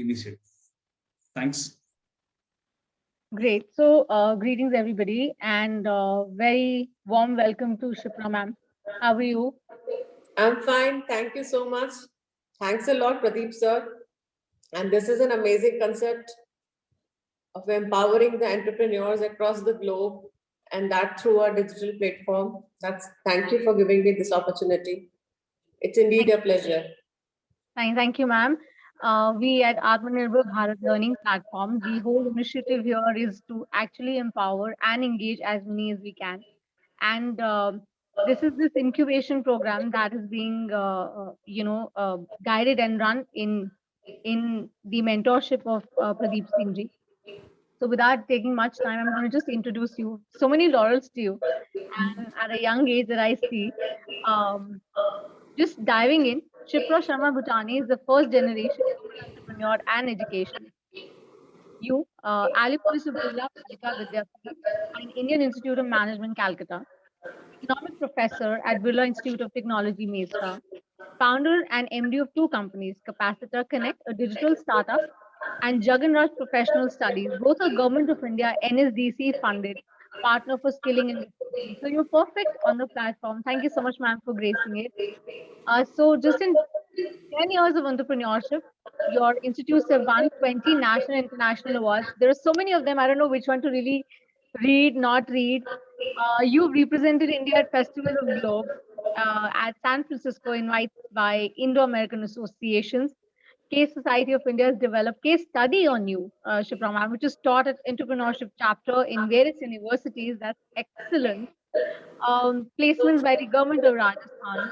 initiative. Thanks. Great. So, greetings everybody, and very warm welcome to Shipra ma'am. How are you? I'm fine. Thank you so much. Thanks a lot, Pradeep sir. And this is an amazing concept of empowering the entrepreneurs across the globe, and that through a digital platform. That's Thank you for giving me this opportunity. It's indeed Thank, a pleasure. thank you, ma'am. We at Atmanirbhar Bharat Learning Platform, the whole initiative here is to actually empower and engage as many as we can. And this is this incubation program that is being, guided and run in the mentorship of Pradeep Singh ji. So without taking much time, I'm going to just introduce you. So many laurels to you, and at a young age that I see. Um, just diving in, Shipra Sharma Bhutani is the first generation woman entrepreneur and education. You, Alipur Birla Balika Vidyapeeth and Indian Institute of Management, Calcutta, economic professor at Birla Institute of Technology, Mesra, founder and MD of two companies, Capacita Connect, a digital startup, and Jagan Professional Studies, both are Government of India NSDC funded partner for skilling and recruitment. So you're perfect on the platform. Thank you so much, ma'am, for gracing it. So just in 10 years of entrepreneurship, your institutes have won 20 national and international awards. There are so many of them. I don't know which one to really read, not read. You've represented India at Festival of Globe at San Francisco, invited by Indo-American Associations. Case Society of India has developed case study on you, Shipra ma'am, which is taught at entrepreneurship chapter in various universities. That's excellent. Placements by the government of Rajasthan,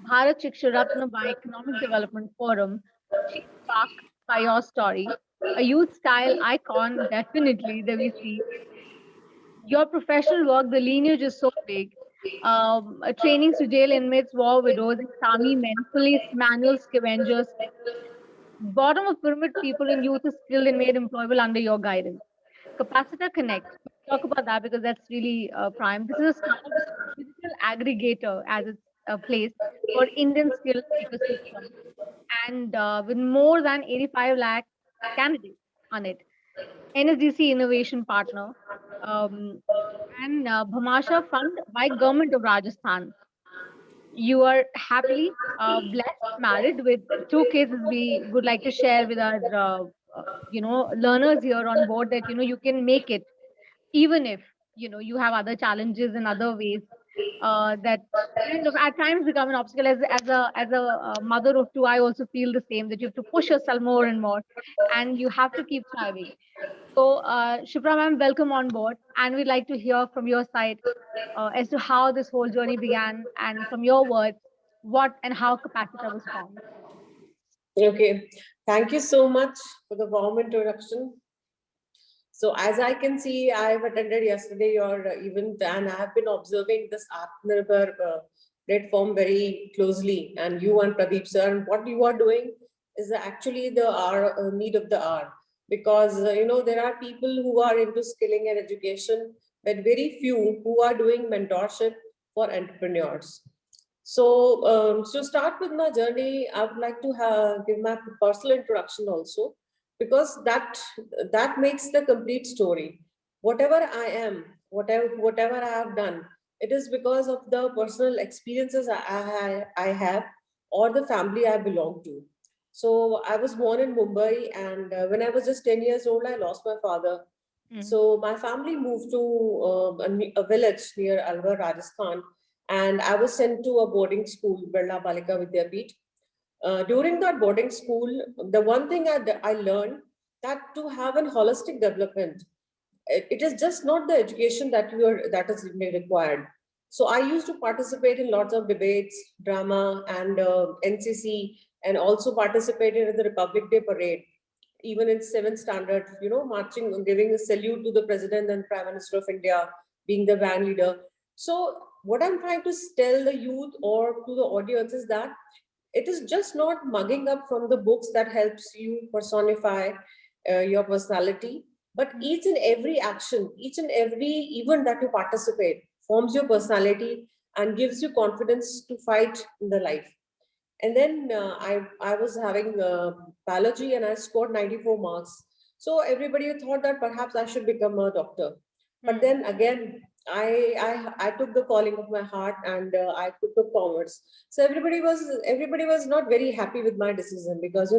Bharat Shiksha Ratna by Economic Development Forum. She's sparked by your story. A youth style icon, definitely, that we see. Your professional work, the lineage is so big. Trainings to jail inmates, war widows, army men, police, manual scavengers, bottom of pyramid people in youth is skilled and made employable under your guidance. Capacitor Connect. Talk about that because that's really prime. This is a startup digital aggregator as its place for Indian skill ecosystem and with more than 85 lakh candidates on it. NSDC Innovation Partner and Bhamasha Fund by Government of Rajasthan. You are happily blessed, married with two kids. We would like to share with our learners here on board that you can make it even if you have other challenges in other ways that kind of at times become an obstacle. As a mother of two, I also feel the same, that you have to push yourself more and more and you have to keep thriving. So Shipra ma'am, welcome on board, and we'd like to hear from your side as to how this whole journey began, and from your words, what and how Capacita was formed. Okay. Thank you so much for the warm introduction. So as I can see, I've attended yesterday your event, and I have been observing this Atmanirbhar platform very closely. And you and Pradeep sir, and what you are doing is actually the hour, need of the hour, because there are people who are into skilling and education, but very few who are doing mentorship for entrepreneurs. So, to start with my journey, I would like to give my personal introduction also, because that makes the complete story. Whatever I am, whatever I have done, it is because of the personal experiences I have, or the family I belong to. So I was born in Mumbai, and when I was just 10 years old, I lost my father. Mm. So my family moved to a village near Alwar, Rajasthan, and I was sent to a boarding school, Birla Balika Vidyapeeth. During that boarding school, the one thing I learned, that to have a holistic development, it is just not the education that is required. So I used to participate in lots of debates, drama, and NCC, and also participated in the Republic Day parade, even in seventh standard, marching, giving a salute to the president and prime minister of India, being the band leader. So what I'm trying to tell the youth or to the audience is that it is just not mugging up from the books that helps you personify your personality, but each and every action, each and every event that you participate forms your personality and gives you confidence to fight in the life. And then I was having biology and I scored 94 marks. So everybody thought that perhaps I should become a doctor. But then again, I took the calling of my heart and I took commerce. So everybody was not very happy with my decision, because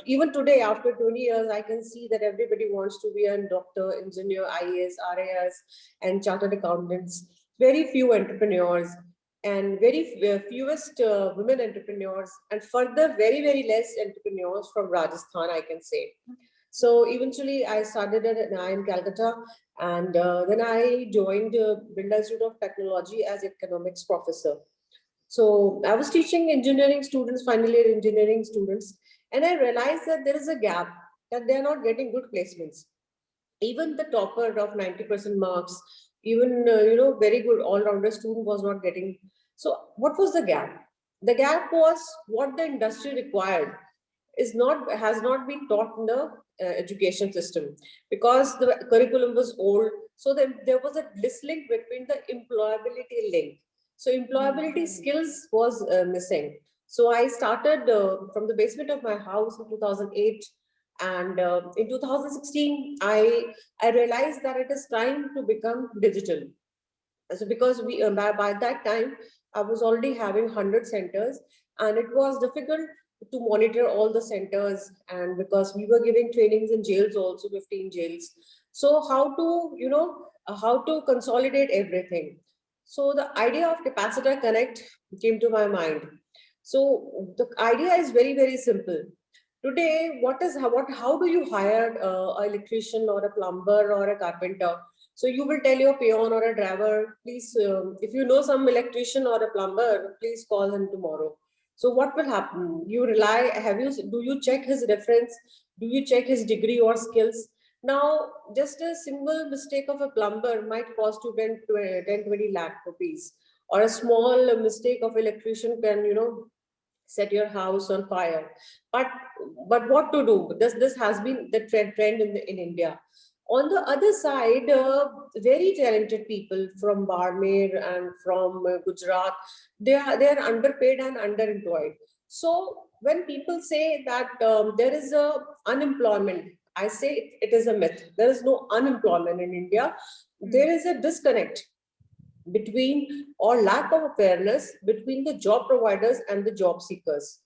even today after 20 years I can see that everybody wants to be a doctor, engineer, IAS, RAS, and chartered accountants. Very few entrepreneurs, and very fewest women entrepreneurs, and further very less entrepreneurs from Rajasthan, I can say. So eventually I started in Calcutta, and then I joined Birla Institute of Technology as economics professor. So I was teaching engineering students, final year engineering students, and I realized that there is a gap, that they are not getting good placements. Even the topper of 90% marks, even very good all-rounder student was not getting. So what was the gap? The gap was what the industry required has not been taught in the education system, because the curriculum was old. So there was a dislink between the employability link. So employability skills was missing. So I started from the basement of my house in 2008, and in 2016 I realized that it is time to become digital. So because by that time I was already having 100 centers, and it was difficult to monitor all the centers, and because we were giving trainings in jails also, 15 jails. So how to consolidate everything. So the idea of Capacita Connect came to my mind. So the idea is very simple. Today, how do you hire an electrician or a plumber or a carpenter? So you will tell your peon or a driver, please, if you know some electrician or a plumber, please call him tomorrow. So what will happen? Do you check his reference? Do you check his degree or skills? Now, just a single mistake of a plumber might cost you 20 lakh rupees, or a small mistake of electrician can, set your house on fire. But what to do? This has been the trend in India. On the other side, very talented people from Barmer and from Gujarat, they are underpaid and underemployed. So when people say that there is a unemployment, I say it is a myth. There is no unemployment in India. There is a disconnect between, or lack of awareness between, the job providers and the job seekers.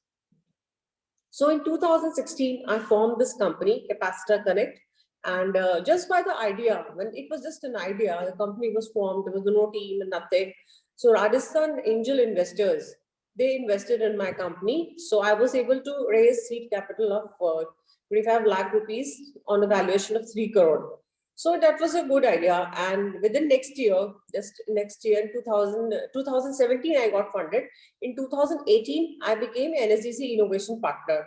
So in 2016, I formed this company, Capacita Connect. And just by the idea, when it was just an idea, the company was formed, there was no team and nothing. So Rajasthan angel investors, they invested in my company. So I was able to raise seed capital of 25 lakh rupees on a valuation of 3 crore. So that was a good idea. And within next year, just next year, in 2017, I got funded. In 2018, I became NSDC Innovation Partner.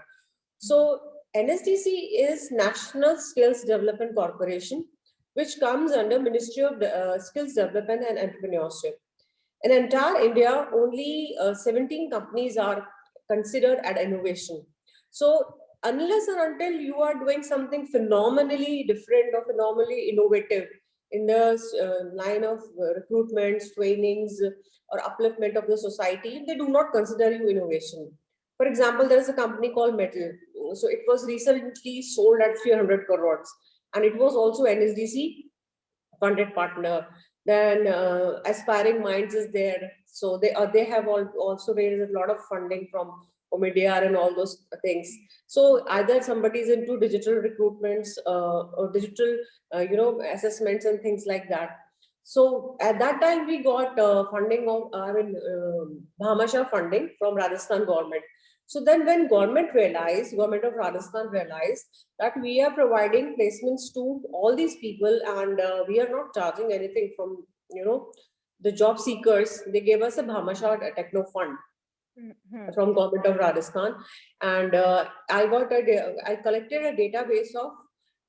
So NSDC is National Skills Development Corporation, which comes under Ministry of Skills Development and Entrepreneurship. In entire India, only 17 companies are considered at innovation. So unless and until you are doing something phenomenally different or phenomenally innovative in the line of recruitments, trainings, or upliftment of the society, they do not consider you innovation. For example, there is a company called Metal. So it was recently sold at 300 crores, and it was also NSDC funded partner. Then Aspiring Minds is there. So they have also raised a lot of funding from Omidyar and all those things. So either somebody is into digital recruitments or digital, assessments and things like that. So at that time we got funding of, Bhamasha funding from Rajasthan government. So then when government of Rajasthan realized that we are providing placements to all these people, and we are not charging anything from, the job seekers, they gave us a Bhamasha Techno Fund from government of Rajasthan. And I collected a database of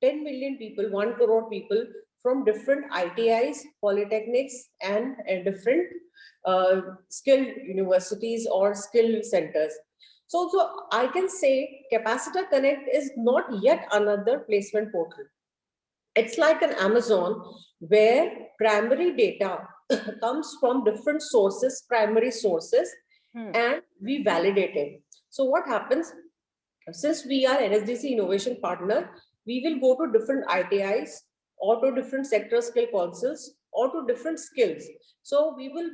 10 million people, 1 crore people from different ITIs, polytechnics, and different skill universities or skill centers. So I can say Capacita Connect is not yet another placement portal. It's like an Amazon where primary data comes from different sources, primary sources, and we validate it. So what happens, since we are NSDC innovation partner, we will go to different ITIs or to different sector skill councils or to different skills. So we will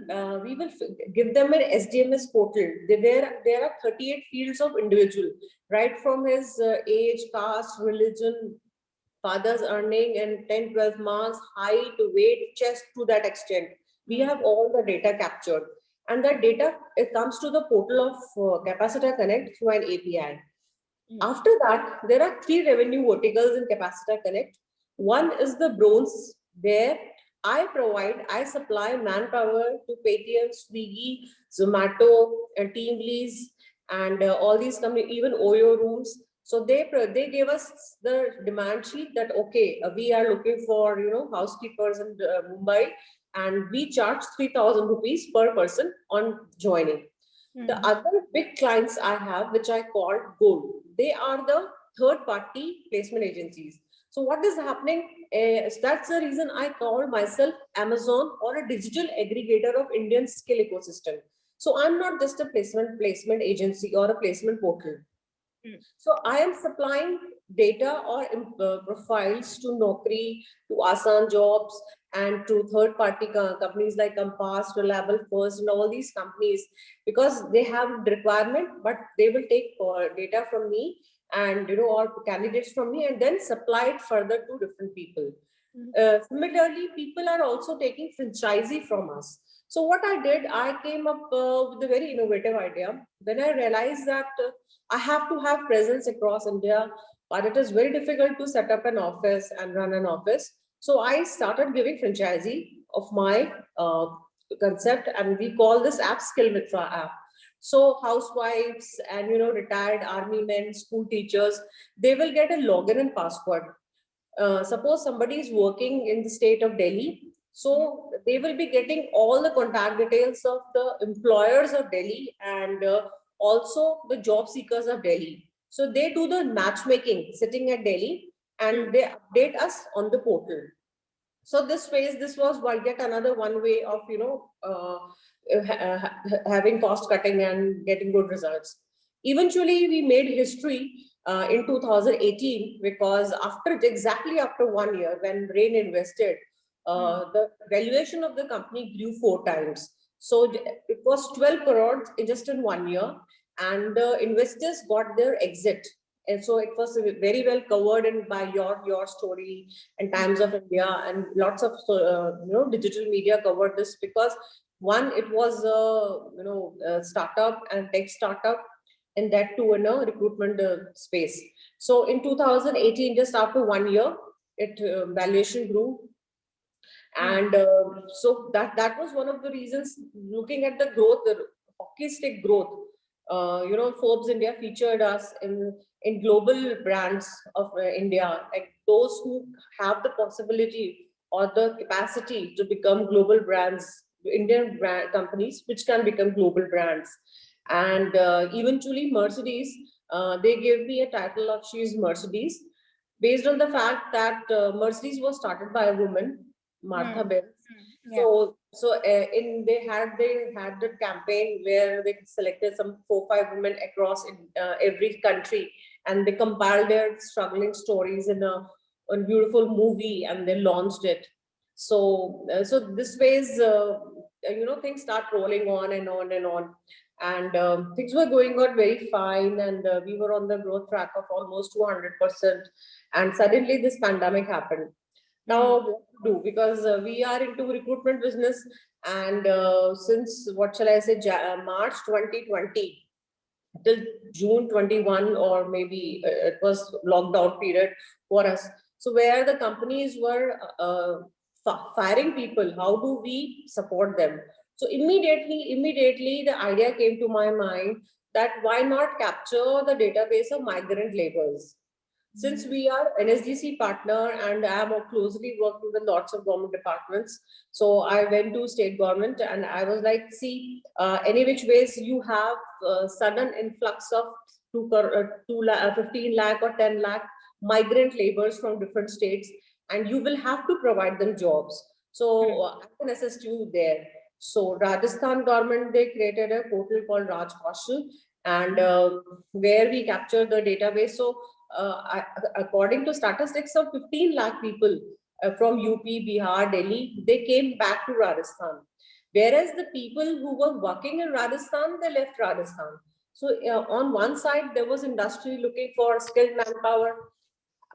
give them an SDMS portal. There are 38 fields of individual, right from his age, caste, religion, father's earning, and 10, 12 marks, height, weight, chest, to that extent. We have all the data captured. And that data, it comes to the portal of Capacita Connect through an API. After that, there are 3 revenue verticals in Capacita Connect. One is the bronze, where I supply manpower to Paytm, Swiggy, Zomato, team leads, and all these companies, even Oyo rooms. So they gave us the demand sheet that, okay, we are looking for, housekeepers in Mumbai, and we charge 3,000 rupees per person on joining. The other big clients I have, which I call Gold, they are the third party placement agencies. So what is happening is, that's the reason I call myself Amazon, or a digital aggregator of Indian skill ecosystem. So I'm not just a placement agency or a placement portal. So I am supplying data or profiles to Naukri, to Asan Jobs, and to third-party companies like Compass, Reliable First, and all these companies, because they have requirement, but they will take data from me, and or candidates from me, and then supply it further to different people. Similarly, people are also taking franchisee from us. So what I did, I came up with a very innovative idea. When I realized that I have to have presence across India, but it is very difficult to set up an office and run an office. So I started giving franchisee of my concept, and we call this app Skill Mitra app. So housewives and retired army men, school teachers, they will get a login and password. Suppose somebody is working in the state of Delhi, so they will be getting all the contact details of the employers of Delhi, and also the job seekers of Delhi. So they do the matchmaking sitting at Delhi, and they update us on the portal. So this was yet another one way of having cost cutting and getting good results. Eventually, we made history in 2018, because exactly after 1 year, when Rain invested, the valuation of the company grew 4 times. So it was 12 crores in just in 1 year, and the investors got their exit. And so it was very well covered in by your story and Times of India, and lots of digital media covered this, because one, it was a startup and tech startup, and that too in a recruitment space. So in 2018, just after 1 year, it valuation grew, and so that was one of the reasons. Looking at the growth, the hockey stick growth, Forbes India featured us in global brands of India, like those who have the possibility or the capacity to become global brands, Indian brand companies which can become global brands. And eventually Mercedes, they gave me a title of She's Mercedes, based on the fact that Mercedes was started by a woman, Martha Benz. They had the campaign where they selected some 4, 5 women across every country, and they compiled their struggling stories in a beautiful movie, and they launched it. So this ways, things start rolling on and on and on, and things were going on very fine, and we were on the growth track of almost 200%, and suddenly this pandemic happened. Now what to do, because we are into recruitment business, and since, what shall I say, March 2020 till June 21, or maybe it was lockdown period for us. So where the companies were firing people, how do we support them? So immediately the idea came to my mind that why not capture the database of migrant laborers? Since we are NSDC partner, and I am closely working with lots of government departments, so I went to state government and I was like, see, any which ways you have sudden influx of 15 lakh or 10 lakh migrant laborers from different states, and you will have to provide them jobs. So I can assist you there. So Rajasthan government, they created a portal called Raj Kaushal, and where we capture the database. So according to statistics of 15 lakh people from UP, Bihar, Delhi, they came back to Rajasthan. Whereas the people who were working in Rajasthan, they left Rajasthan. So on one side, there was industry looking for skilled manpower,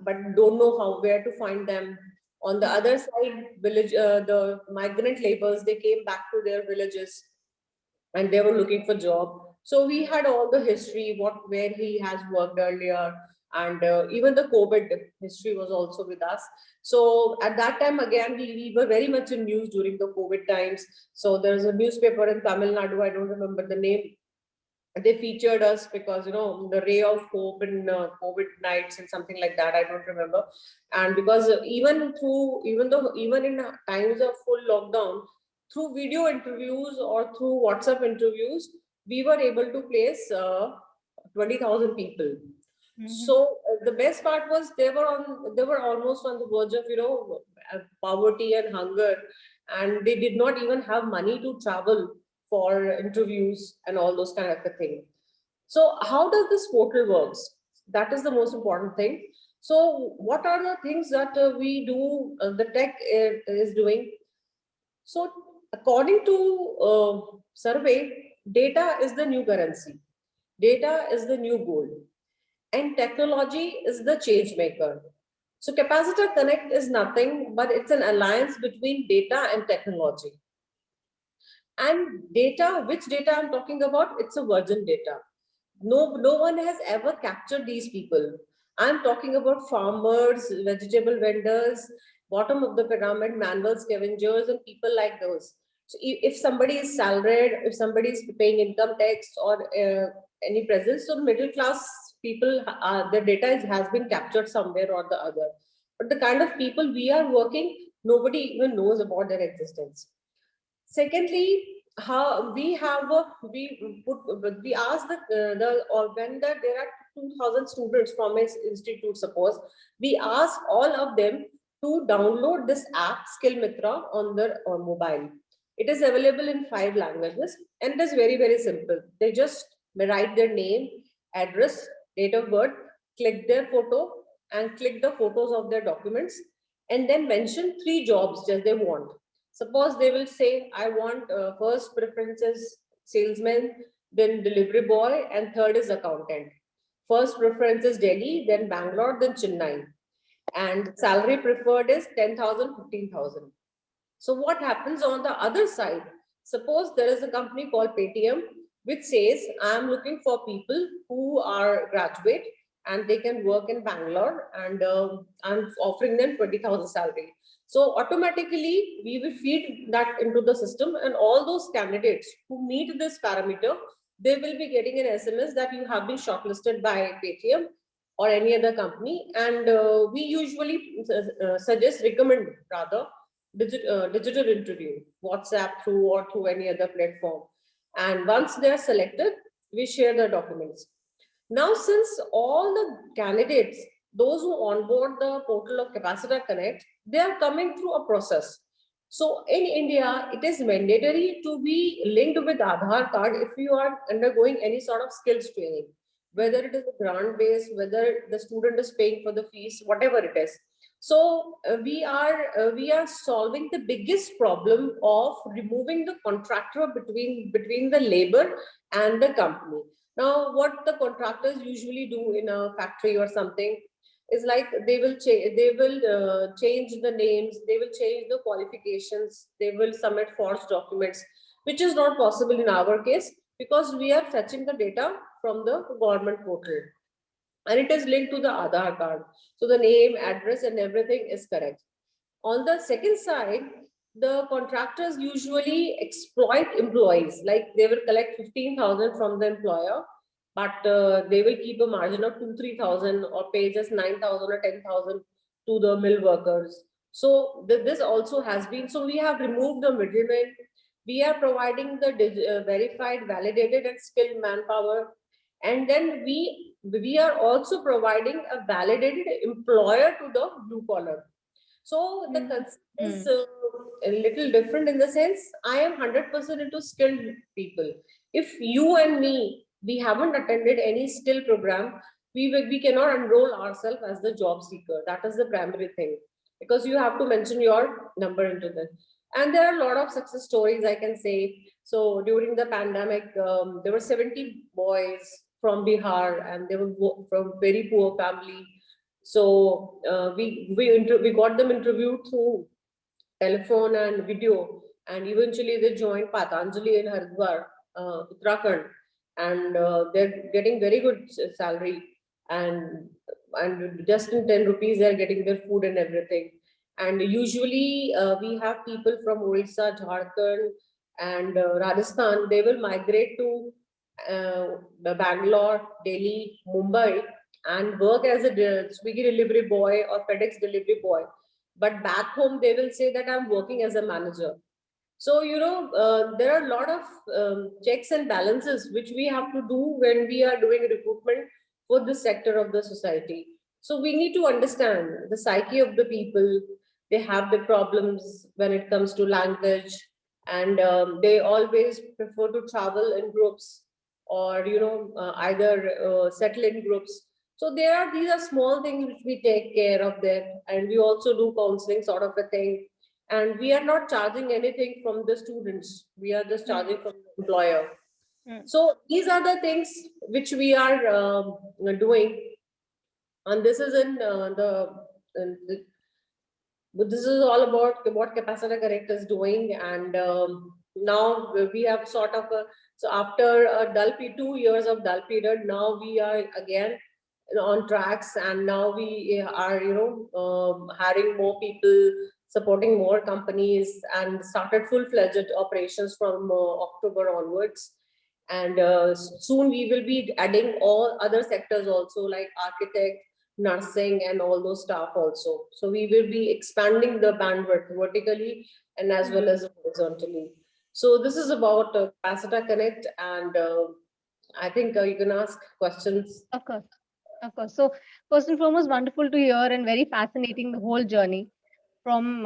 but don't know how, where to find them. On the other side, the migrant laborers, they came back to their villages and they were looking for job. So we had all the history, where he has worked earlier, and even the COVID history was also with us. So at that time, again, we were very much in news during the COVID times. So there's a newspaper in Tamil Nadu, I don't remember the name. They featured us because, the ray of hope in COVID nights and something like that, I don't remember. And because even in times of full lockdown, through video interviews or through WhatsApp interviews, we were able to place 20,000 people. So the best part was they were almost on the verge of poverty and hunger, and they did not even have money to travel for interviews and all those kind of a thing. So how does this portal works? That is the most important thing. So what are the things that we do, the tech is doing? So according to survey, data is the new currency. Data is the new gold. And technology is the change maker. So Capacita Connect is nothing, but it's an alliance between data and technology. And data, which data I'm talking about? It's a virgin data. No one has ever captured these people. I'm talking about farmers, vegetable vendors, bottom of the pyramid, manual scavengers, and people like those. So if somebody is salaried, if somebody is paying income tax or any presence, so middle class people, the data has been captured somewhere or the other. But the kind of people we are working, nobody even knows about their existence. Secondly, how we have we ask the or when there are 2,000 students from an institute, suppose we ask all of them to download this app Skill Mitra on their mobile. It is available in 5 languages and it is very, very simple. They just write their name, address, date of birth, click their photo and click the photos of their documents, and then mention 3 jobs that they want. Suppose they will say, I want first preference is salesman, then delivery boy, and third is accountant. First preference is Delhi, then Bangalore, then Chennai. And salary preferred is 10,000, 15,000. So what happens on the other side? Suppose there is a company called Paytm, which says, I'm looking for people who are graduate and they can work in Bangalore, and I'm offering them 20,000 salary. So automatically we will feed that into the system, and all those candidates who meet this parameter, they will be getting an SMS that you have been shortlisted by Paytm or any other company. And we usually recommend rather digital interview, WhatsApp through or through any other platform. And once they are selected, we share the documents. Now, since all the candidates, those who onboard the portal of Capacita Connect, they are coming through a process. So in India, it is mandatory to be linked with Aadhaar card if you are undergoing any sort of skills training, whether it is a grant based, whether the student is paying for the fees, whatever it is. So we are solving the biggest problem of removing the contractor between the labor and the company. Now, what the contractors usually do in a factory or something is like they will change the names, they will change the qualifications, they will submit forged documents, which is not possible in our case because we are fetching the data from the government portal and it is linked to the Aadhaar card. So the name, address, and everything is correct. On the second side, the contractors usually exploit employees, like they will collect 15,000 from the employer, but they will keep a margin of 2-3,000 or pay just 9,000 or 10,000 to the mill workers. So this also has been, so we have removed the middleman. We are providing the verified, validated, and skilled manpower. And then we are also providing a validated employer to the blue collar. So the Mm. concept is a little different in the sense I am 100% into skilled people. If you and me, we haven't attended any skill program, we cannot enroll ourselves as the job seeker. That is the primary thing, because you have to mention your number into that. And there are a lot of success stories I can say. So during the pandemic, there were 70 boys from Bihar, and they were from very poor family. So we got them interviewed through telephone and video, and eventually they joined Patanjali in Haridwar, Uttarakhand, and they're getting very good salary, and just in 10 rupees they're getting their food and everything. And usually we have people from Orissa, Jharkhand, and Rajasthan. They will migrate to Bangalore, Delhi, Mumbai, and work as a Swiggy delivery boy or FedEx delivery boy, but back home they will say that I'm working as a manager. So there are a lot of checks and balances which we have to do when we are doing recruitment for this sector of the society. So we need to understand the psyche of the people. They have the problems when it comes to language, and they always prefer to travel in groups, or either settle in groups. So these are small things which we take care of that, and we also do counseling sort of a thing. And we are not charging anything from the students. We are just charging from the employer. Mm. So these are the things which we are doing, and this is but this is all about what Capacita Connect is doing. And now we have sort of so after a 2 years of dull period, now we are again on tracks, and now we are hiring more people, supporting more companies, and started full-fledged operations from October onwards. And soon we will be adding all other sectors also, like architect, nursing, and all those stuff also. So we will be expanding the bandwidth vertically and as well as horizontally. So this is about Capacita Connect, and I think you can ask questions. Of course. Of course. So, first and foremost, wonderful to hear and very fascinating the whole journey from,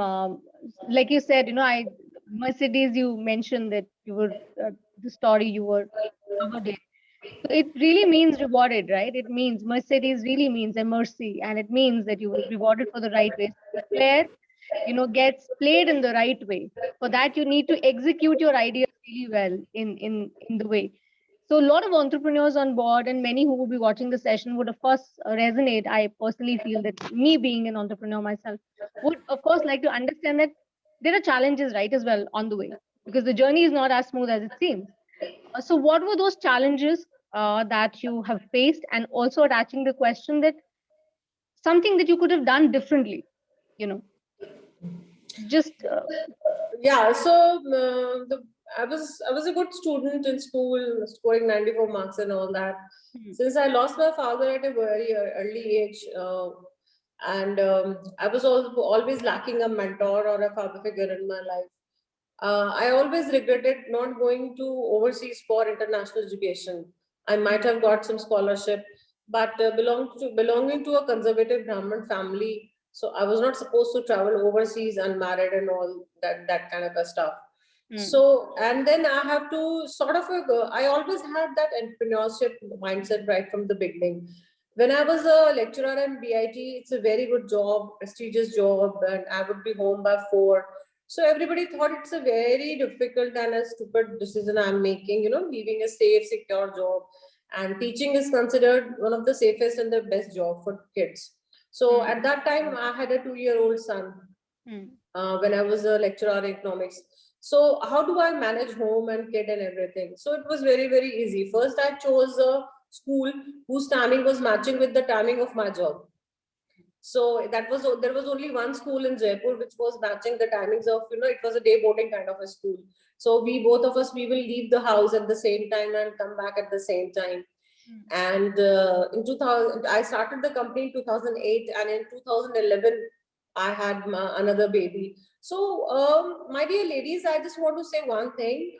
like you said, Mercedes, you mentioned that you were, the story you were covered in. So it really means rewarded, right? It means Mercedes really means a mercy, and it means that you were rewarded for the right way. The player, gets played in the right way. For that, you need to execute your ideas really well in the way. So a lot of entrepreneurs on board and many who will be watching the session would of course resonate. I personally feel that me being an entrepreneur myself would of course like to understand that there are challenges right as well on the way, because the journey is not as smooth as it seems. So what were those challenges that you have faced, and also attaching the question that something that you could have done differently, you know, just Yeah, so I was a good student in school, scoring 94 marks and all that. Since I lost my father at a very early age, and I was also always lacking a mentor or a father figure in my life. I always regretted not going to overseas for international education. I might have got some scholarship, but belonging to a conservative Brahmin family, so I was not supposed to travel overseas unmarried and all that kind of a stuff. So, and then I have to sort of I always had that entrepreneurship mindset right from the beginning. When I was a lecturer in BIT, it's a very good job, prestigious job, and I would be home by 4. So everybody thought it's a very difficult and a stupid decision I'm making, leaving a safe, secure job. And teaching is considered one of the safest and the best job for kids. So at that time, I had a 2-year-old son when I was a lecturer in economics. So how do I manage home and kid and everything? So it was very, very easy. First, I chose a school whose timing was matching with the timing of my job. So there was only one school in Jaipur which was matching the timings of, it was a day boarding kind of a school. So we both of us, we will leave the house at the same time and come back at the same time. And in 2000, I started the company in 2008, and in 2011, I had another baby. So, my dear ladies, I just want to say one thing.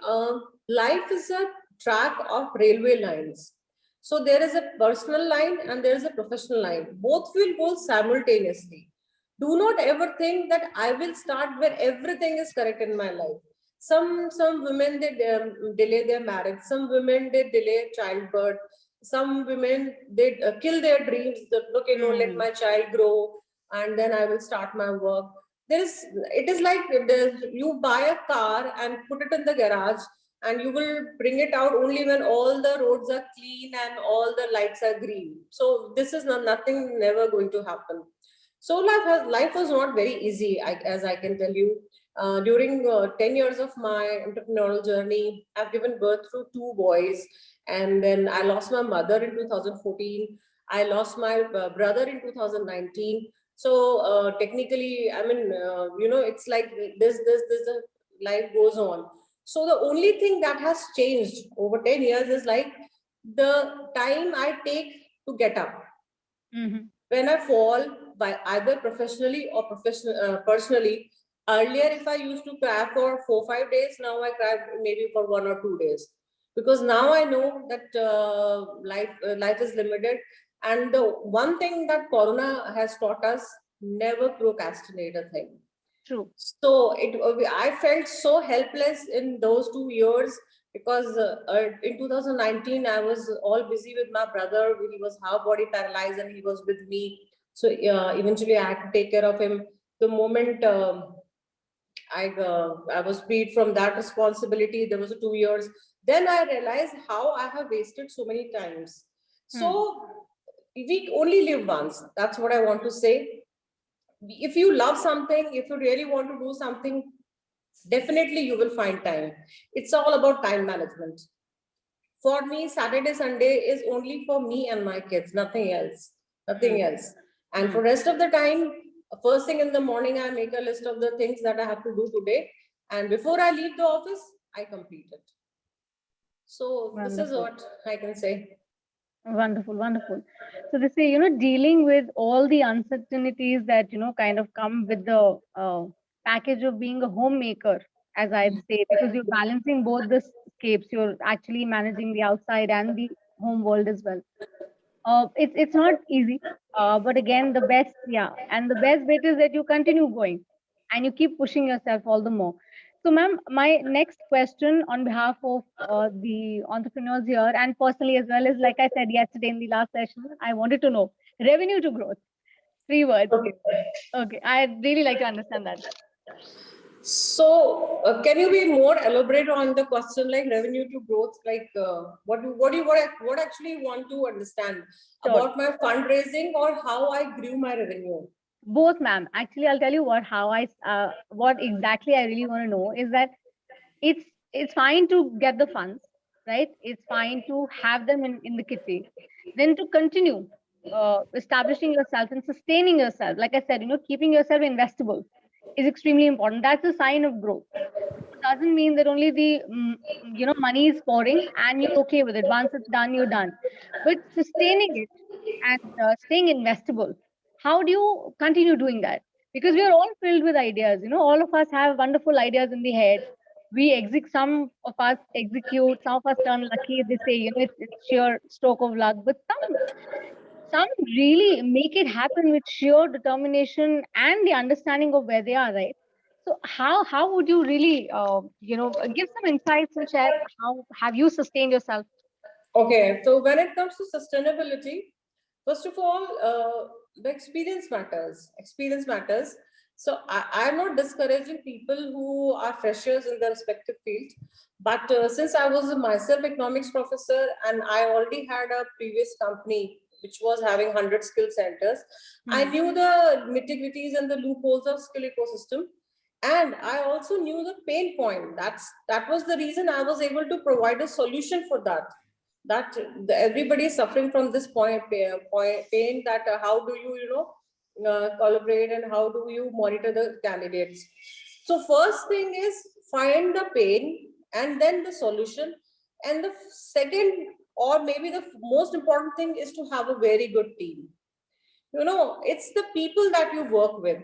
Life is a track of railway lines. So there is a personal line and there is a professional line. Both will go simultaneously. Do not ever think that I will start where everything is correct in my life. Some women, they delay their marriage. Some women, they delay childbirth. Some women, they kill their dreams that, okay, no, let my child grow and then I will start my work. It is like you buy a car and put it in the garage, and you will bring it out only when all the roads are clean and all the lights are green. So this is nothing, never going to happen. So life was not very easy, as I can tell you. During 10 years of my entrepreneurial journey, I've given birth to two boys, and then I lost my mother in 2014. I lost my brother in 2019. So technically, I mean, it's like this life goes on. So the only thing that has changed over 10 years is like the time I take to get up. When I fall, by either professionally or personally, earlier if I used to cry for 4 5 days, now I cry maybe for 1 or 2 days, because now I know that life is limited. And the one thing that Corona has taught us: never procrastinate a thing. True. So I felt so helpless in those 2 years, because in 2019 I was all busy with my brother. He was half body paralyzed and he was with me. So eventually I had to take care of him. The moment I was freed from that responsibility, there was 2 years. Then I realized how I have wasted so many times. So we only live once. That's what I want to say. If you love something, if you really want to do something, definitely you will find time. It's all about time management. For me, Saturday, Sunday is only for me and my kids, nothing else. Nothing else. And for rest of the time, first thing in the morning, I make a list of the things that I have to do today. And before I leave the office, I complete it. So this is what I can say. Wonderful, wonderful. So they say, dealing with all the uncertainties that, kind of come with the package of being a homemaker, as I'd say, because you're balancing both the scapes, you're actually managing the outside and the home world as well. It's not easy, but again, the best, yeah, and the best bit is that you continue going and you keep pushing yourself all the more. So, ma'am, my next question on behalf of the entrepreneurs here and personally as well is, like I said yesterday in the last session, I wanted to know revenue to growth. 3 words. Okay, I'd really like to understand that. So, can you be more elaborate on the question, like revenue to growth? Like, what actually you want to understand about my fundraising or how I grew my revenue? Both, ma'am. Actually, I'll tell you what exactly I really want to know is that it's fine to get the funds, right? It's fine to have them in the kitty. Then to continue establishing yourself and sustaining yourself. Like I said, keeping yourself investable is extremely important. That's a sign of growth. It doesn't mean that only the money is pouring and you're okay with it. Once it's done, you're done. But sustaining it and staying investable, how do you continue doing that? Because we are all filled with ideas. All of us have wonderful ideas in the head. Some of us execute, some of us turn lucky. They say, it's sheer stroke of luck. But some really make it happen with sheer determination and the understanding of where they are, right? So how would you really give some insights and share how have you sustained yourself? Okay, so when it comes to sustainability, first of all, the experience matters. Experience matters. So I'm not discouraging people who are freshers in their respective field, but since I was myself economics professor and I already had a previous company which was having 100 skill centers, I knew the nitty-gritties and the loopholes of skill ecosystem. And I also knew the pain point. That was the reason I was able to provide a solution for that. Everybody is suffering from this pain, that how do you collaborate and how do you monitor the candidates. So first thing is find the pain and then the solution, and the second or maybe the most important thing is to have a very good team. It's the people that you work with.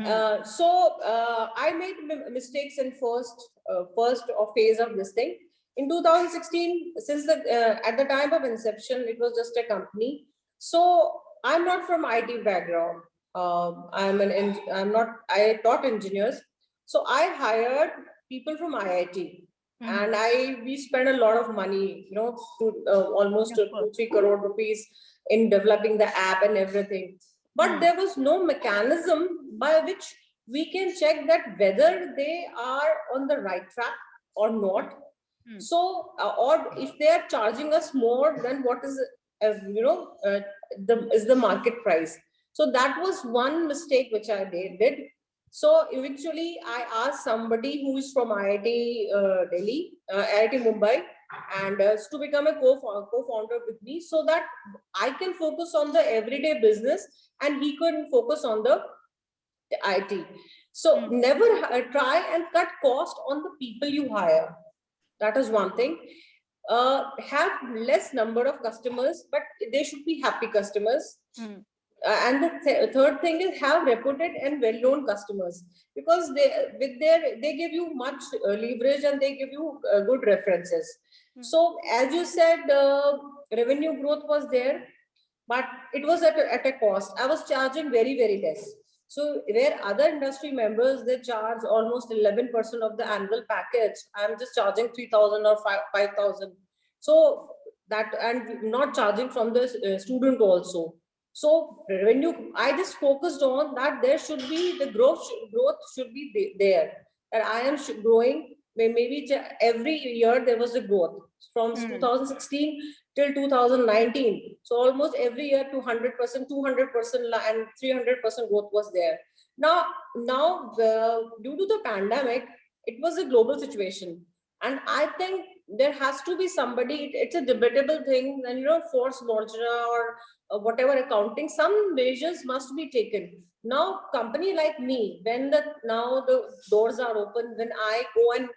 I made mistakes in first or phase of this thing in 2016. Since at the time of inception, it was just a company. So I'm not from IT background. I taught engineers. So I hired people from IIT. And we spent a lot of money, almost Of 2 course. 3 crore rupees in developing the app and everything. But there was no mechanism by which we can check that whether they are on the right track or not. So, or if they are charging us more than what is, the market price. So that was one mistake which I did. So eventually, I asked somebody who is from IIT Delhi, IIT Mumbai, and to become a co-founder with me, so that I can focus on the everyday business and he can focus on the IT. So never try and cut cost on the people you hire. That is one thing. Have less number of customers, but they should be happy customers. And the third thing is have reputed and well-known customers, because they give you much leverage and they give you good references. So as you said, revenue growth was there, but it was at a cost. I was charging very, very less. So where other industry members, they charge almost 11% of the annual package, I'm just charging 3,000 or 5,000. So that, and not charging from the student also. So revenue, I just focused on that there should be the growth should be there. And I am growing, maybe every year there was a growth from 2016 till 2019. So almost every year 200%, 200% and 300% growth was there. Now, due to the pandemic, it was a global situation. And I think there has to be somebody, it's a debatable thing, and force majeure or whatever accounting, some measures must be taken. Now, company like me, when now the doors are open, when I go and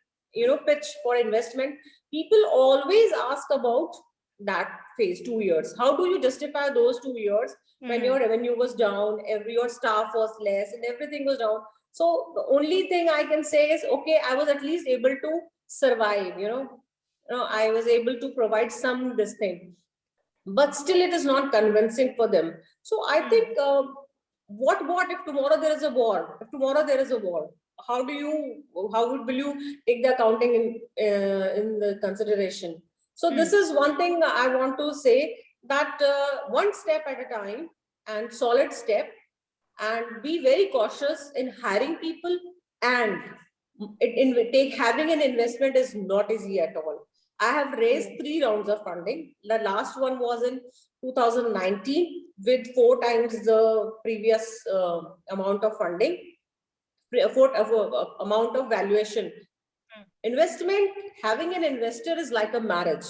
pitch for investment, people always ask about that phase, 2 years. How do you justify those 2 years when your revenue was down, your staff was less, and everything was down? So the only thing I can say is, okay, I was at least able to survive. I was able to provide some this thing, but still it is not convincing for them. So I think, what if tomorrow there is a war? If tomorrow there is a war, how will you take the accounting in the consideration? So this is one thing I want to say, that one step at a time and solid step, and be very cautious in hiring people, and having an investment is not easy at all. I have raised 3 rounds of funding. The last one was in 2019 with 4 times the previous amount of funding, amount of valuation. Investment, having an investor is like a marriage.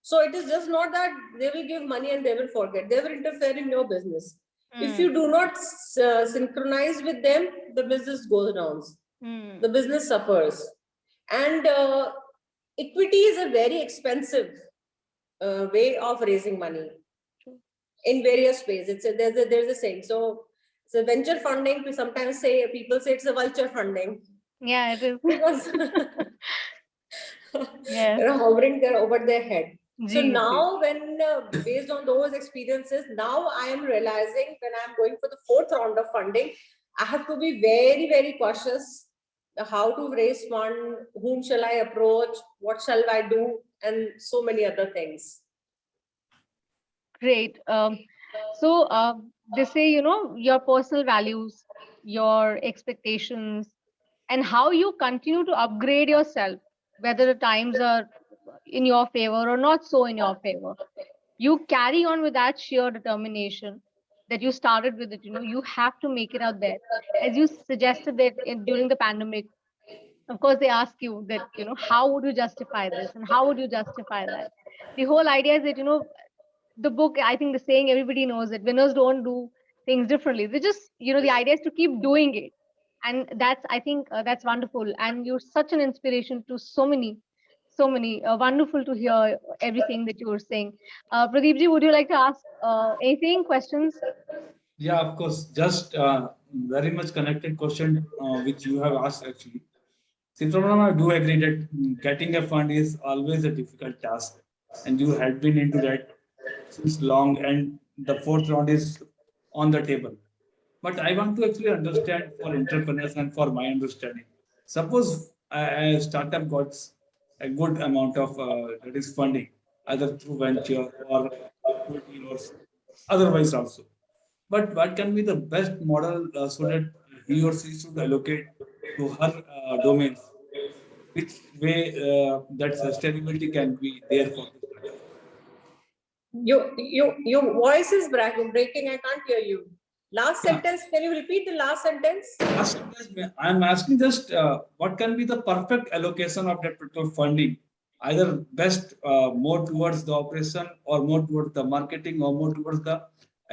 So it is just not that they will give money and they will forget. They will interfere in your business. If you do not synchronize with them, the business goes down. The business suffers. And equity is a very expensive way of raising money in various ways. There's a saying. So venture funding, people say it's a vulture funding. Yeah, it is. Because Yeah. they're hovering there over their head. So Gee, now, when based on those experiences, now I am realizing, when I'm going for the 4th round of funding, I have to be very, very cautious. How to raise fund, whom shall I approach, what shall I do, and so many other things. Great. So they say, your personal values, your expectations, and how you continue to upgrade yourself, whether the times are in your favor or not so in your favor. You carry on with that sheer determination that you started with it. You have to make it out there. As you suggested that during the pandemic, of course, they ask you that, how would you justify this and how would you justify that? The whole idea is that, the book, I think the saying everybody knows it, winners don't do things differently. They just, the idea is to keep doing it. And I think that's wonderful. And you're such an inspiration to so many. Wonderful to hear everything that you were saying. Pradeep ji, would you like to ask anything, questions? Yeah, of course. Just very much connected question which you have asked actually. Sitramana, I do agree that getting a fund is always a difficult task, and you had been into that since long, and the 4th round is on the table. But I want to actually understand for entrepreneurs and for my understanding. Suppose a startup got a good amount of that is funding, either through venture or equity or otherwise also. But what can be the best model so that he or she should allocate to her domains? Which way that sustainability can be there for the startup? Your voice is breaking. I can't hear you. Last Yeah. sentence. Can you repeat the last sentence? Last sentence, I'm asking just what can be the perfect allocation of that particular funding? Either best more towards the operation or more towards the marketing or more towards the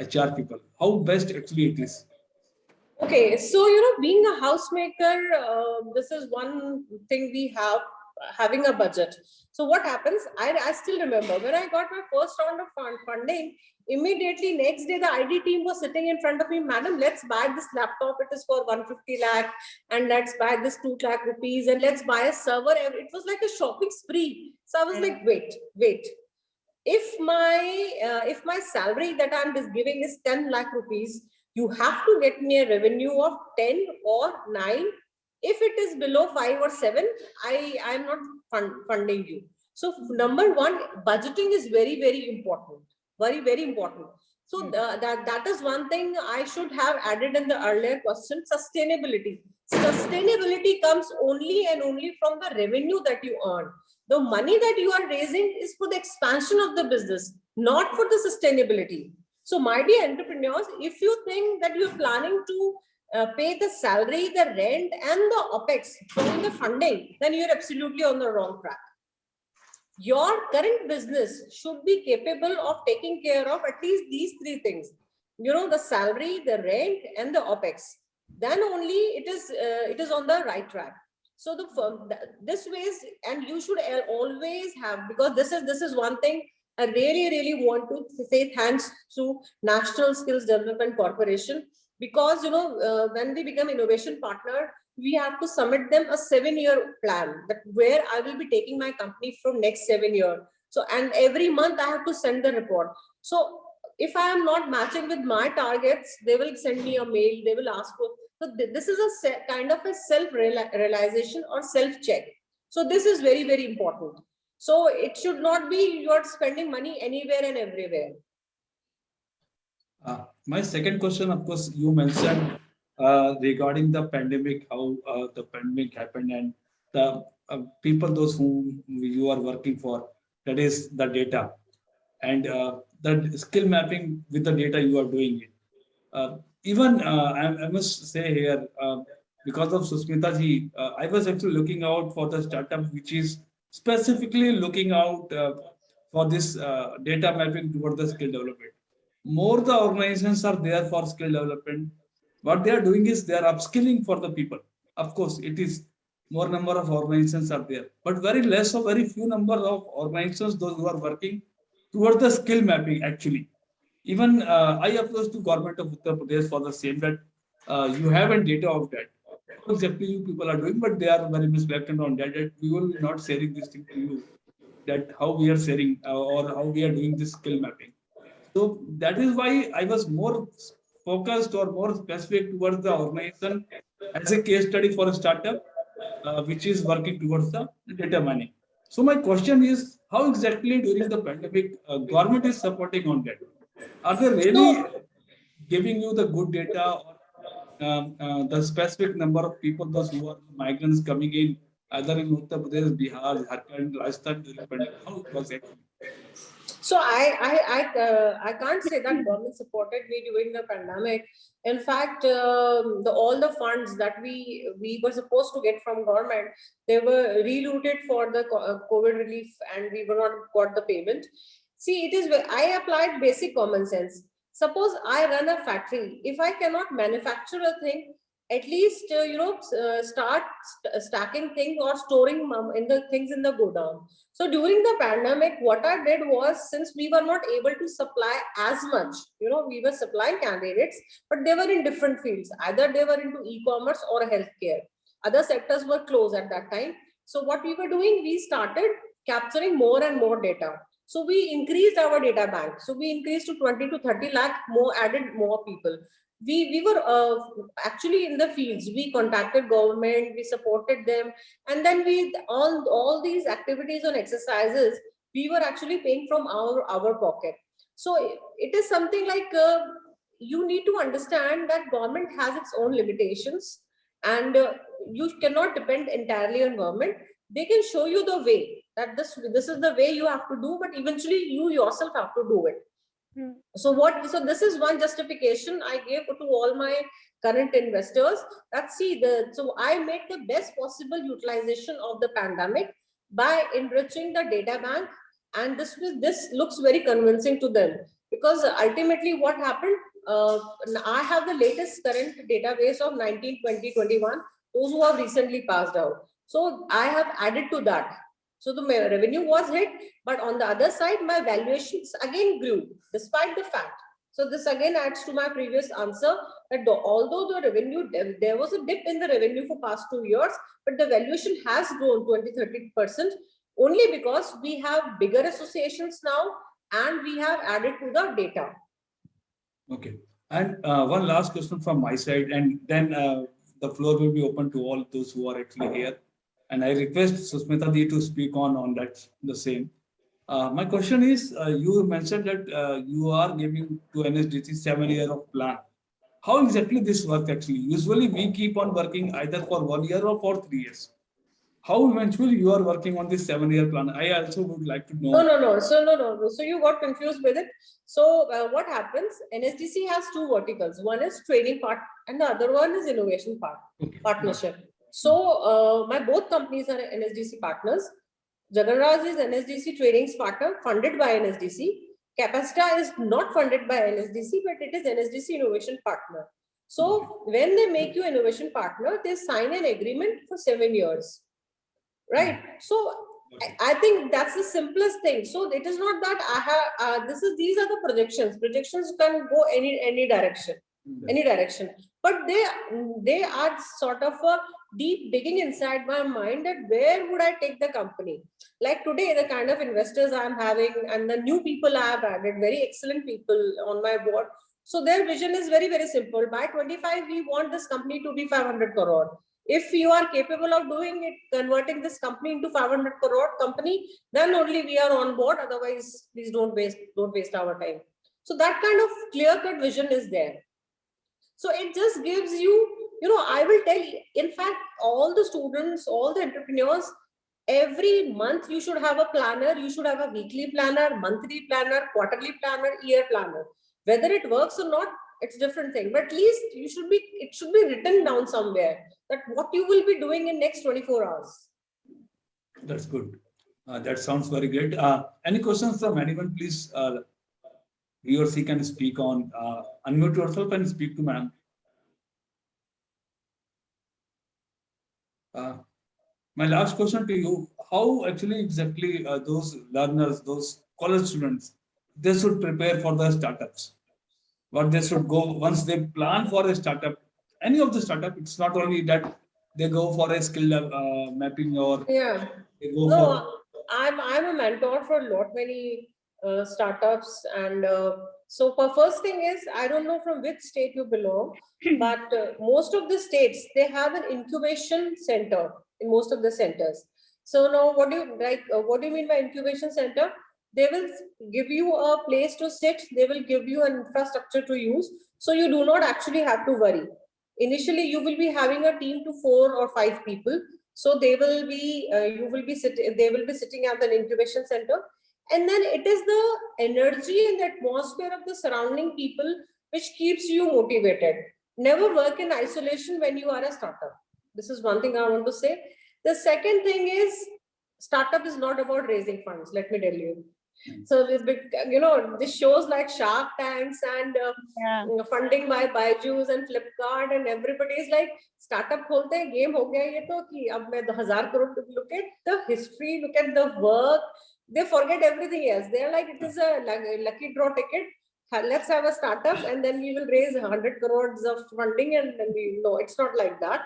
HR people. How best actually it is? Okay, so being a housemaker, this is one thing we have, having a budget. So what happens? I still remember when I got my first round of funding. Immediately next day, the ID team was sitting in front of me, madam. Let's buy this laptop. It is for 150 lakh, and let's buy this 2 lakh rupees, and let's buy a server. It was like a shopping spree. So I was like, wait. If my salary that I'm just giving is 10 lakh rupees, you have to get me a revenue of 10 or 9. If it is below 5 or 7, I'm not funding you. So number one, budgeting is very, very important. Very, very important. So that is one thing I should have added in the earlier question. Sustainability. Sustainability comes only and only from the revenue that you earn. The money that you are raising is for the expansion of the business, not for the sustainability. So my dear entrepreneurs, if you think that you're planning to pay the salary, the rent, and the OPEX from the funding, then you're absolutely on the wrong track. Your current business should be capable of taking care of at least these three things. The salary, the rent, and the OPEX. Then only it is on the right track. So this ways, and you should always have, because this is one thing I really want to say thanks to National Skills Development Corporation, because when we become innovation partner, we have to submit them a 7-year plan, that where I will be taking my company from next 7 years. So, and every month I have to send the report. So if I am not matching with my targets, they will send me a mail, they will ask for. So this is a kind of a self-realization or self-check. So this is very, very important. So it should not be you're spending money anywhere and everywhere. My second question, of course, you mentioned regarding the pandemic, how the pandemic happened, and the people, those whom you are working for, that is the data, and the skill mapping with the data you are doing it. Even I must say here, because of Susmita ji, I was actually looking out for the startup which is specifically looking out for this data mapping toward the skill development. More the organizations are there for skill development. What they are doing is they are upskilling for the people. Of course, it is more number of organizations are there, but very less or very few number of organizations, those who are working towards the skill mapping actually. Even I approached to government of Uttar Pradesh for the same, that you have a data of that. What exactly you people are doing, but they are very much reluctant on that. That we will be not sharing this thing to you. That how we are sharing or how we are doing this skill mapping. So that is why I was more focused or more specific towards the organization as a case study for a startup which is working towards the data mining. So my question is, how exactly during the pandemic government is supporting on that? Are they really So giving you the good data, or the specific number of people, those who are migrants coming in, either in Uttar Pradesh, Bihar, Jharkhand, Rajasthan during pandemic? How it was actually? So I can't say that government supported me during the pandemic. In fact, all the funds that we were supposed to get from government, they were rerouted for the COVID relief, and we were not got the payment. See, I applied basic common sense. Suppose I run a factory, if I cannot manufacture a thing, at least start stacking things or storing in the things in the godown. So during the pandemic, what I did was, since we were not able to supply as much, we were supplying candidates, but they were in different fields. Either they were into e-commerce or healthcare. Other sectors were closed at that time. So what we were doing, we started capturing more and more data. So we increased our data bank. So we increased to 20 to 30 lakh more, added more people. we were actually in the fields. We contacted government, we supported them, and then we all these activities on exercises, we were actually paying from our pocket. So it is something like you need to understand that government has its own limitations, and you cannot depend entirely on government. They can show you the way that this is the way you have to do, but eventually you yourself have to do it. So this is one justification I gave to all my current investors, that so I made the best possible utilization of the pandemic by enriching the data bank, and this looks very convincing to them, because ultimately what happened, I have the latest current database of 19, 20, 21, those who have recently passed out. So I have added to that. So the revenue was hit, but on the other side, my valuations again grew despite the fact. So this again adds to my previous answer that although the revenue, there was a dip in the revenue for past 2 years, but the valuation has grown 20-30% only because we have bigger associations now and we have added to the data. Okay. And one last question from my side, and then the floor will be open to all those who are actually here. And I request Susmita Di to speak on that the same. My question is, you mentioned that you are giving to NSDC 7 year of plan. How exactly this work actually? Usually we keep on working either for 1 year or for 3 years. How eventually you are working on this 7 year plan? I also would like to know. No. So you got confused with it. So what happens? NSDC has two verticals. One is training part and the other one is innovation part, partnership. So my both companies are NSDC partners. Jagan is NSDC trainings partner funded by NSDC. Capacita is not funded by NSDC, but it is NSDC innovation partner. So when they make you innovation partner, they sign an agreement for 7 years. Right. So I think that's the simplest thing. So it is not that I have these are the projections. Projections can go any direction, but they are sort of a deep digging inside my mind that where would I take the company? Like today, the kind of investors I'm having and the new people I have added, very excellent people on my board. So their vision is very, very simple. By 25, we want this company to be 500 crore. If you are capable of doing it, converting this company into 500 crore company, then only we are on board. Otherwise, please don't waste our time. So that kind of clear-cut vision is there. So it just gives you, I will tell you, in fact, all the students, all the entrepreneurs, every month you should have a planner. You should have a weekly planner, monthly planner, quarterly planner, year planner. Whether it works or not, it's a different thing. But at least it should be written down somewhere that what you will be doing in next 24 hours. That's good. That sounds very great. Any questions from anyone, please? He or she can speak on, unmute yourself and speak to ma'am. My last question to you, how actually exactly those learners, those college students, they should prepare for the startups? What they should go once they plan for a startup, any of the startup, it's not only that they go for a skill mapping or they go for. I'm a mentor for many startups, and so first thing is, I don't know from which state you belong, but most of the states, they have an incubation center in most of the centers. So now what do you mean by incubation center? They will give you a place to sit, they will give you an infrastructure to use, so you do not actually have to worry. Initially you will be having a team to 4 or 5 people, so they will be they will be sitting at the incubation center, and then it is the energy and the atmosphere of the surrounding people which keeps you motivated. Never work in isolation when you are a startup. This is one thing I want to say. The second thing is, startup is not about raising funds, let me tell you. So this shows like Shark Tanks and funding by Byju's and Flipkart, and everybody is like, startup kholte hain, game ho gaya ye to ki ab main 1000 crore. Look at the history, look at the work. They forget everything else. They're like, it is a lucky draw ticket. Let's have a startup and then we will raise 100 crores of funding, and then it's not like that.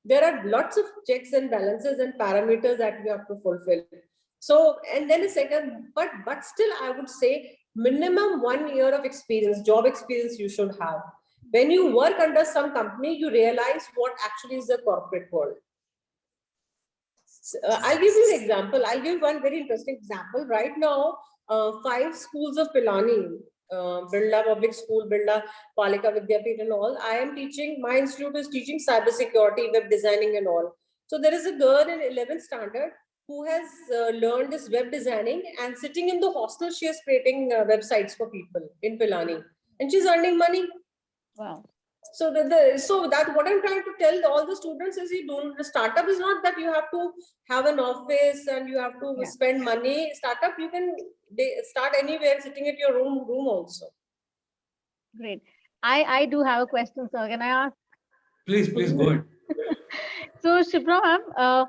There are lots of checks and balances and parameters that we have to fulfill. So, and then a second, but still I would say minimum 1 year of experience, job experience you should have. When you work under some company, you realize what actually is the corporate world. I'll give you an example. I'll give one very interesting example. Right now, 5 schools of Pilani, Birla Public School, Birla Palika Vidyapit and all, I am teaching, my institute is teaching cybersecurity, web designing and all. So there is a girl in 11th standard who has learned this web designing, and sitting in the hostel, she is creating websites for people in Pilani, and she's earning money. Wow. So that what I'm trying to tell all the students is, the startup is not that you have to have an office and you have to spend money. Startup, you can start anywhere, sitting at your room also. Great. I do have a question, sir. Can I ask? Please go ahead. So Shipra ma'am,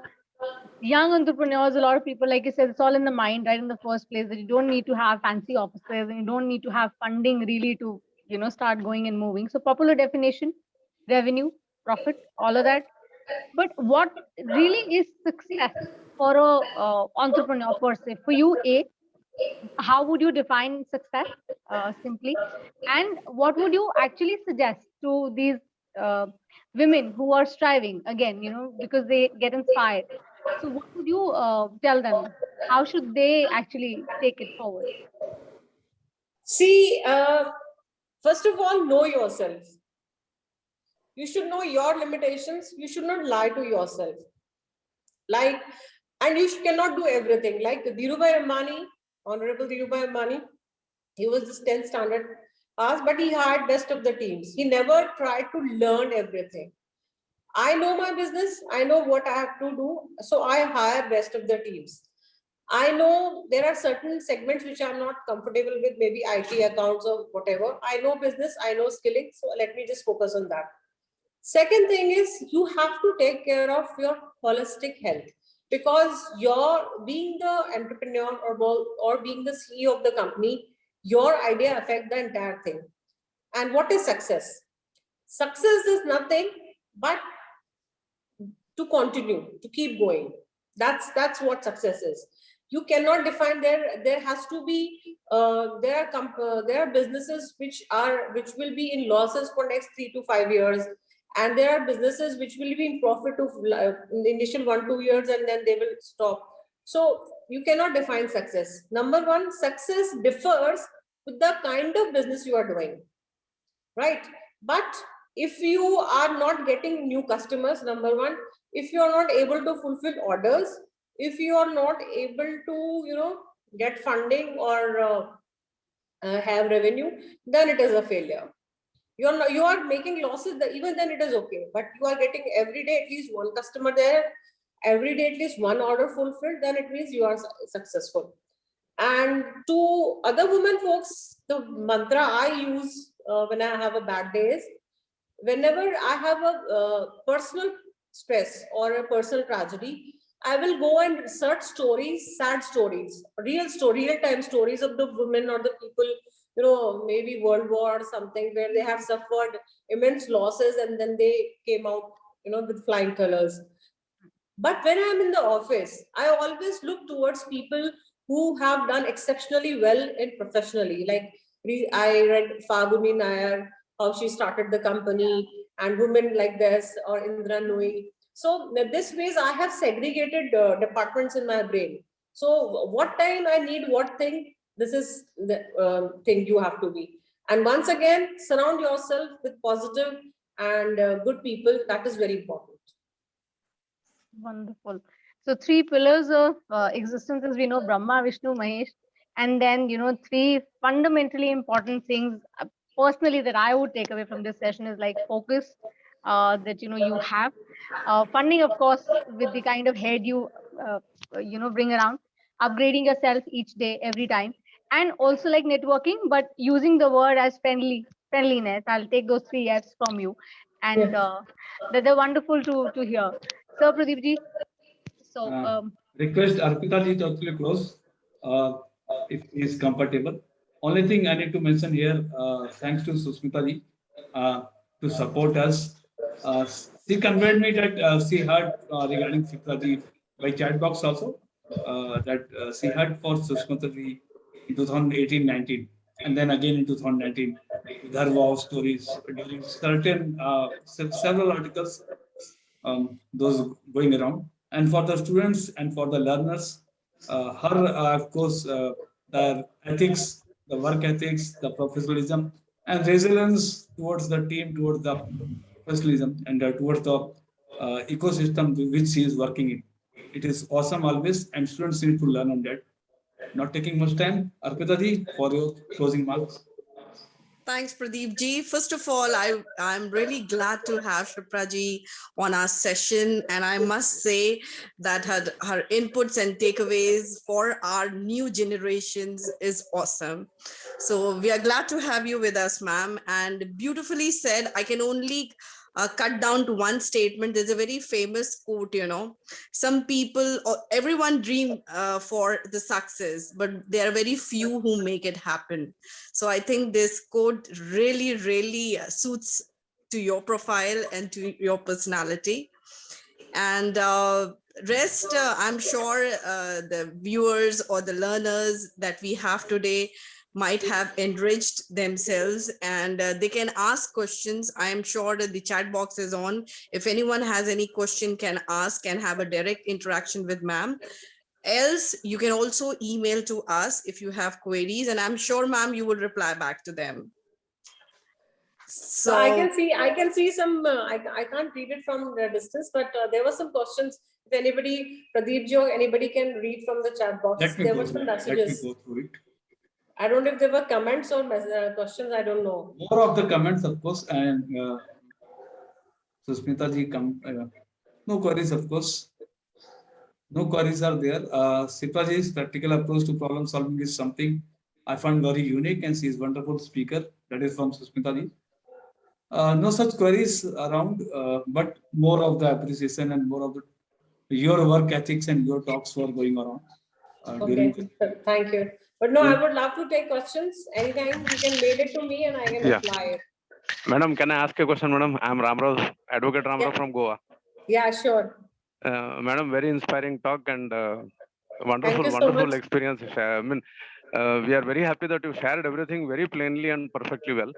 young entrepreneurs, a lot of people, like you said, it's all in the mind, right? In the first place, that you don't need to have fancy offices and you don't need to have funding really to, start going and moving. So popular definition, revenue, profit, all of that. But what really is success for a entrepreneur per se? For you, how would you define success simply? And what would you actually suggest to these women who are striving again, because they get inspired? So what would you tell them? How should they actually take it forward? See, first of all, know yourself. You should know your limitations. You should not lie to yourself. And you cannot do everything. Like Dhirubhai Ambani, Honorable Dhirubhai Ambani, he was this 10th standard pass, but he hired best of the teams. He never tried to learn everything. I know my business. I know what I have to do. So I hire best of the teams. I know there are certain segments which I'm not comfortable with, maybe IT accounts or whatever. I know business, I know skilling. So let me just focus on that. Second thing is, you have to take care of your holistic health, because you're being the entrepreneur or being the CEO of the company, your idea affects the entire thing. And what is success? Success is nothing but to continue, to keep going. That's what success is. You cannot define there has to be there are businesses which will be in losses for next 3 to 5 years, and there are businesses which will be in profit of in the initial 1-2 years, and then they will stop. So you cannot define success. Number one, success differs with the kind of business you are doing, right? But if you are not getting new customers, number one, if you are not able to fulfill orders, if you are not able to get funding or have revenue, then it is a failure. You are making losses, even then it is okay, but you are getting every day at least one customer there, every day at least one order fulfilled, then it means you are successful. And to other women folks, the mantra I use when I have a bad day is, whenever I have a personal stress or a personal tragedy, I will go and research stories, sad stories, real-time stories of the women or the people, maybe World War or something, where they have suffered immense losses and then they came out, with flying colors. But when I'm in the office, I always look towards people who have done exceptionally well and professionally. Like I read Fagumi Nair, how she started the company, and women like this, or Indra Nui. So this ways I have segregated departments in my brain. So what time I need what thing, this is the thing you have to be. And once again, surround yourself with positive and good people. That is very important. Wonderful. So 3 pillars of existence, as we know, Brahma, Vishnu, Mahesh, and then 3 fundamentally important things personally that I would take away from this session is like focus that you have, funding, of course, with the kind of head you bring around, upgrading yourself each day, every time, and also like networking, but using the word as friendliness. I'll take those 3 F's from you, and they're wonderful to hear. So Pradeep ji, so request Arpita ji to actually close if he is comfortable. Only thing I need to mention here, thanks to Susmita ji to support us. She conveyed me that she heard regarding Shipra ji by chat box also, that she heard for Susmita ji in 2018-19. and then again in 2019 with her wow stories during certain several articles, those going around. And for the students and for the learners, her of course the ethics, the work ethics, the professionalism, and resilience towards the team, towards the professionalism, and towards the ecosystem which she is working in. It is awesome always, and students need to learn on that. Not taking much time, Arpita ji, for your closing marks. Thanks, Pradeep ji. First of all, I'm really glad to have Shipra ji on our session. And I must say that her inputs and takeaways for our new generations is awesome. So we are glad to have you with us, ma'am. And beautifully said, I can only cut down to one statement. There's a very famous quote, some people or everyone dream for the success, but there are very few who make it happen. So I think this quote really, really suits to your profile and to your personality. And rest, I'm sure the viewers or the learners that we have today might have enriched themselves, and they can ask questions. I am sure that the chat box is on. If anyone has any question, can ask and have a direct interaction with ma'am. Else, you can also email to us if you have queries, and I'm sure, ma'am, you will reply back to them. So I can see some, I can't read it from the distance, but there were some questions. If anybody, Pradeep ji, or anybody can read from the chat box, there were some messages. Let me go through it. I don't know if there were comments or questions, I don't know. More of the comments, of course, and Susmita ji, no queries, of course. No queries are there. Shipra ji's practical approach to problem solving is something I find very unique, and she is a wonderful speaker. That is from Susmita ji. No such queries around, but more of the appreciation and more of your work ethics and your talks were going around. Okay, thank you. But no, I would love to take questions anytime. You can mail it to me and I can reply it. Madam, can I ask a question, madam? I am Ramrao, Advocate Ramrao from Goa. Yeah, sure. Madam, very inspiring talk and wonderful, so wonderful much. experience. I mean, we are very happy that you shared everything very plainly and perfectly well.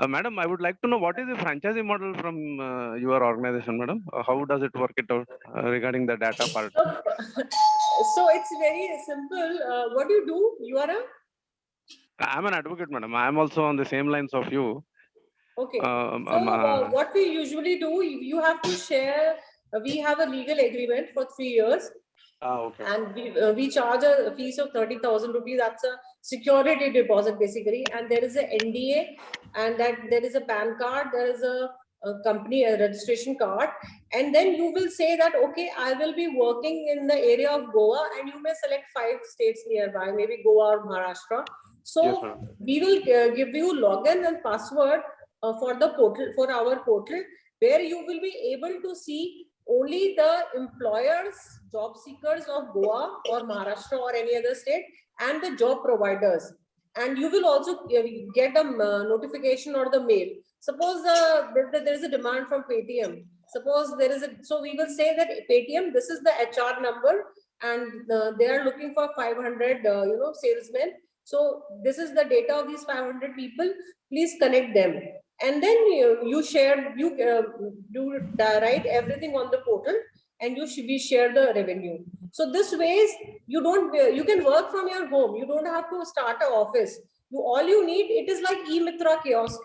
Madam, I would like to know what is the franchisee model from your organization, madam? How does it work it out regarding the data part? So it's very simple. What do you do? You are a? I'm an advocate, madam. I'm also on the same lines of you. Okay. So what we usually do, you have to share. We have a legal agreement for 3 years. Okay. And we charge a fees of 30,000 rupees. That's a security deposit basically. And there is a NDA, and that there is a PAN card, there is a company a registration card, and then you will say that, okay, I will be working in the area of Goa, and you may select 5 states nearby, maybe Goa or Maharashtra. So yes, we will give you login and password for the portal, for our portal, where you will be able to see only the employers, job seekers of Goa or Maharashtra or any other state, and the job providers. And you will also get a notification or the mail. Suppose there is a demand from Paytm. Suppose there is so we will say that Paytm, this is the HR number, and they are looking for 500, salesmen. So this is the data of these 500 people. Please connect them. And then you write everything on the portal, and we share the revenue. So this ways you can work from your home. You don't have to start an office. All you need, it is like e-Mitra kiosk.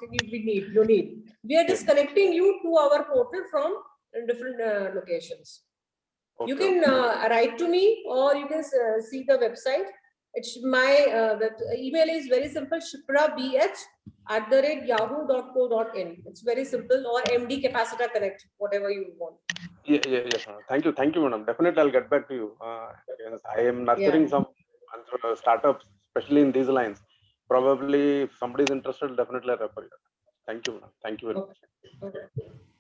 We are just connecting you to our portal from different locations. Okay. You can write to me, or you can see the website. It's my email is very simple: shiprabh@yahoo.co.in. It's very simple, or MD Capacita Connect, whatever you want. Yes, thank you, madam. Definitely, I'll get back to you. Yes, I am nurturing some startups, especially in these lines. Probably, if somebody is interested, definitely I'll refer you. Thank you, madam. Thank you very much. Okay.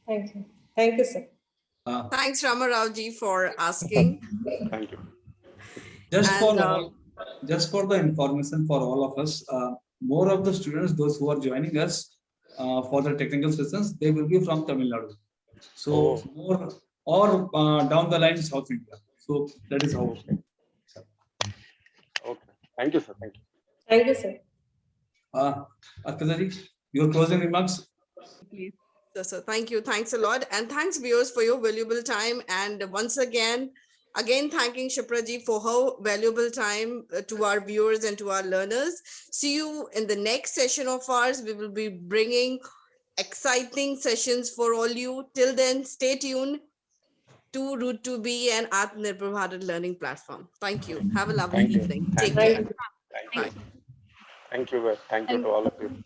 Thank you. Thank you, sir. Thanks, Ramarao ji, for asking. Thank you. Just for the information for all of us, more of the students, those who are joining us for the technical sessions, they will be from Tamil Nadu. So more or down the line, South India. So that is how. Okay. Thank you, sir. Thank you. Thank you, sir. Arpita ji, your closing remarks. Please. So thank you. Thanks a lot. And thanks, viewers, for your valuable time. And once again thanking Shipra ji for her valuable time to our viewers and to our learners. See you in the next session of ours. We will be bringing exciting sessions for all you. Till then, stay tuned to Root to Be an Atmanirbhar Bharat learning platform. Thank you. Have a lovely Thank you. evening. Thank Take you. care. Thank you. Bye. Thank you. Thank you And to all of you.